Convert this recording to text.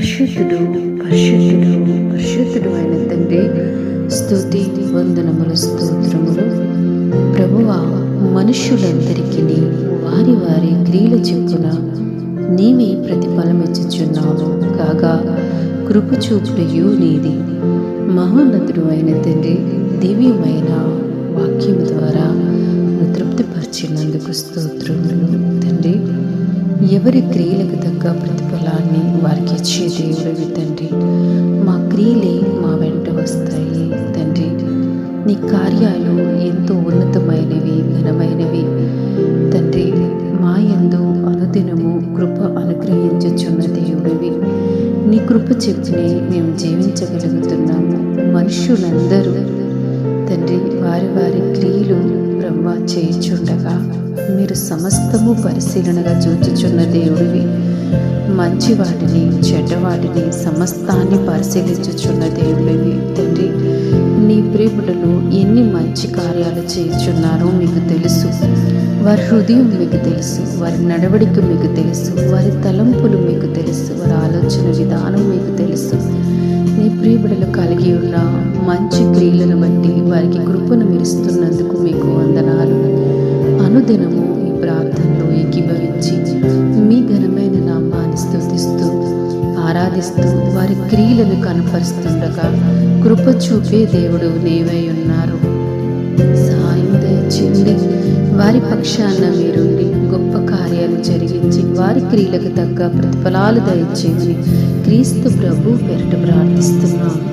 పరిశుద్ధుడు పరిశుద్ధుడు పరిశుద్ధుడు అయిన తండ్రి, స్తుతి వందనములు స్తోత్రములు. ప్రభువా, మనుష్యులందరికీ వారి వారి క్రియల చొప్పున నీవే ప్రతిఫలమిచ్చుచున్నావు కాగా కృప చూపుటయు నీది. మహోన్నతుడు అయిన తండ్రి, దివ్యమైన వాక్యం ద్వారా తృప్తిపరిచినందుకు స్తోత్రములు తండ్రి. ఎవరి క్రియలకు తగ్గ ప్రతిఫలాన్ని వారికి ఇచ్చే దేవుడివి తండ్రి. మా క్రియలే మా వెంట వస్తాయి తండ్రి. నీ కార్యాలు ఎంతో ఉన్నతమైనవి, ఘనమైనవి తండ్రి. మా యందు అనుదినము కృప అనుగ్రహించుచున్న దేవుడివి. నీ కృప చెప్పునే మేము జీవించగలుగుతున్నాము. మనుష్యులందరూ తండ్రి వారి వారి క్రియలు బ్రహ్మ చేయుచుండగా మీరు సమస్తము పరిశీలనగా చూచుచున్న దేవుడివి. మంచి వాటిని చెడ్డవాటిని సమస్తాన్ని పరిశీలించుచున్న దేవుడివి తండ్రి. నీ ప్రియబిడ్డలు ఎన్ని మంచి కార్యాలు చేయుచున్నారో మీకు తెలుసు. వారి హృదయం మీకు తెలుసు, వారి నడవడిక మీకు తెలుసు, వారి తలంపులు మీకు తెలుసు, వారి ఆలోచన విధానం మీకు తెలుసు. నీ ప్రియబిడ్డలు కలిగి ఉన్న మంచి క్రియలను బట్టి వారికి కృపను మీరుస్తున్నందుకు మీకు వందనాలు. అనుదినము ఈ ప్రార్థనలో ఏకీభవించి మీ ఘనమైన నామాన్ని స్తుతిస్తూ ఆరాధిస్తూ వారి క్రియలను కనపరుస్తుండగా కృప చూపే దేవుడు నీవై ఉన్నారు. సహాయం దయచేయండి. వారి పక్షాన మీరుండి గొప్ప కార్యాలు జరిగించి వారి క్రియలకు తగ్గ ప్రతిఫలాలు దయచేయమని క్రీస్తు ప్రభు పేరిట ప్రార్థిస్తున్నాము.